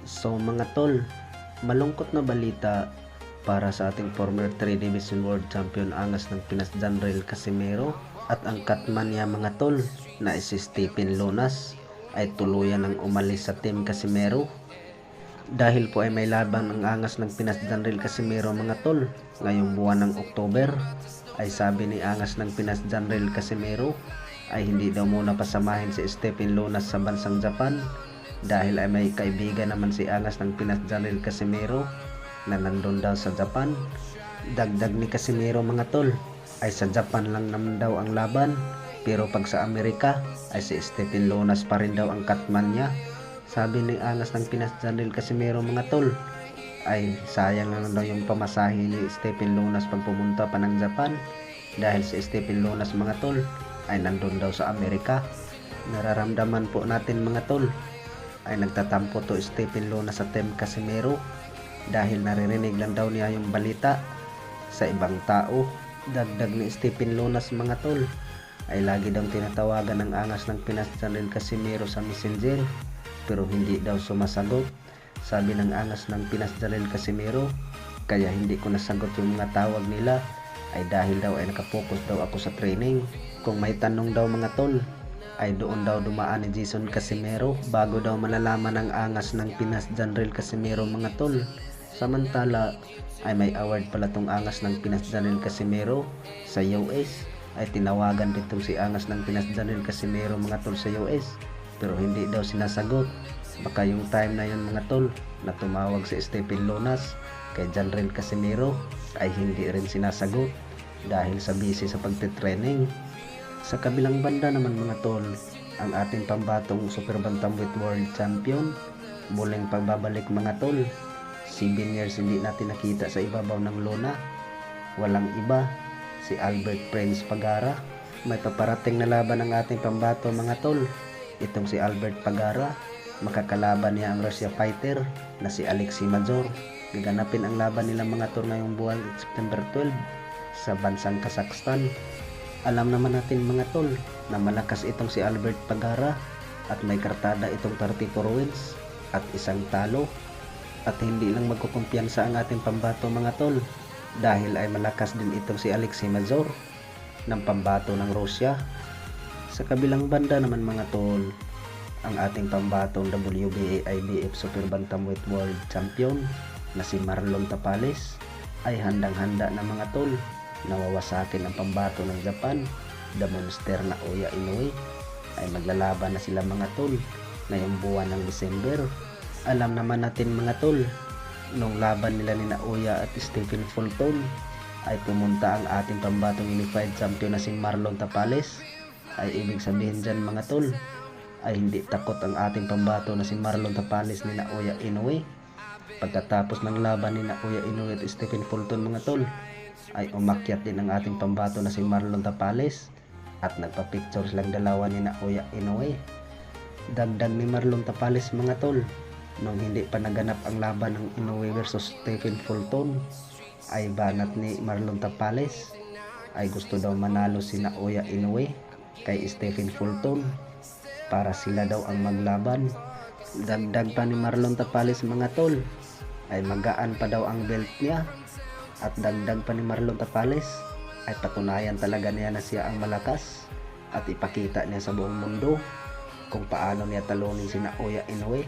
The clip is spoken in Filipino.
So mga tol, malungkot na balita para sa ating former 3 Division World Champion angas ng Pinas Janrail Casimero at ang Catman niya mga tol na si Stephen Lunas ay tuluyan ng umalis sa Team Casimero. Dahil po ay may laban ang angas ng Pinas Janrail Casimero mga tol ngayong buwan ng October, ay sabi ni angas ng Pinas Janrail Casimero ay hindi daw muna pasamahin si Stephen Lunas sa bansang Japan dahil ay may kaibigan naman si angas ng Pinas Janrail Casimero na nandun daw sa Japan. Dagdag ni Casimero mga tol ay sa Japan lang naman daw ang laban, pero pag sa Amerika ay si Stephen Lunas pa rin daw ang Catman niya. Sabi ni angas ng Pinas Janrail Casimero mga tol ay sayang lang daw yung pamasahe ni Stephen Lunas pag pumunta pa ng Japan dahil si Stephen Lunas mga tol ay nandun daw sa Amerika. Nararamdaman po natin mga tol ay nagtatampo to Stephen Lunas sa Team Casimero dahil naririnig lang daw niya yung balita sa ibang tao. Dagdag ni Stephen Lunas mga tol ay lagi daw tinatawagan ng angas ng Pinas Janrail Casimero sa Messenger pero hindi daw sumasagot. Sabi ng angas ng Pinas Janrail Casimero, kaya hindi ko nasagot yung mga tawag nila ay dahil daw ay nakapokus daw ako sa training. Kung may tanong daw mga tol ay doon daw dumaan ni Jason Casimero bago daw malalaman ng angas ng Pinas Janrail Casimero mga tol. Samantala ay may award pala tong angas ng Pinas Janrail Casimero sa US, ay tinawagan ditong si angas ng Pinas Janrail Casimero mga tol sa US pero hindi daw sinasagot. Baka yung time na yun mga tol na tumawag si Stephen Lunas kay Janrail Casimero ay hindi rin sinasagot dahil sa busy sa pagtitraining. Sa kabilang banda naman mga tol, ang ating pambatong Super Bantamweight World Champion muling pagbabalik mga tol. 7 years hindi natin nakita sa ibabaw ng lona. Walang iba, si Albert Prince Pagara. May paparating na laban ng ating pambato mga tol. Itong si Albert Pagara, makakalaban niya ang Russia fighter na si Alexei Major. Gaganapin ang laban nila mga tol ngayong buwan September 12 sa bansang Kazakhstan. Alam naman natin mga tol na malakas itong si Albert Pagara at may kartada itong 34 wins at isang talo. At hindi lang magkukumpiyansa ang ating pambato mga tol dahil ay malakas din itong si Alexei Major ng pambato ng Russia. Sa kabilang banda naman mga tol, ang ating pambatong WBA IBF Super Bantamweight World Champion na si Marlon Tapales ay handang-handa na mga tol na wawasakin ang pambato ng Japan, the monster na Oya Inoue. Ay maglalaban na sila mga tol ngayong buwan ng December. Alam naman natin mga tol, nung laban nila ni Oya at Stephen Fulton ay pumunta ang ating pambatong unified champion na si Marlon Tapales. Ay ibig sabihin dyan mga tol ay hindi takot ang ating pambato na si Marlon Tapales ni Oya Inoue. Pagkatapos ng laban ni Oya Inoue at Stephen Fulton mga tol ay umakyat din ang ating pambato na si Marlon Tapales at nagpa-picture silang dalawa ni Oya Inoue. Dagdag ni Marlon Tapales mga tol, nung hindi pa naganap ang laban ng Inoue versus Stephen Fulton ay banat ni Marlon Tapales ay gusto daw manalo si Oya Inoue kay Stephen Fulton para sila daw ang maglaban. Dagdag pa ni Marlon Tapales mga tol ay magaan pa daw ang belt niya. At dagdag pa ni Marlon Tapales ay patunayan talaga niya na siya ang malakas at ipakita niya sa buong mundo kung paano niya talunin si Oya Inoue.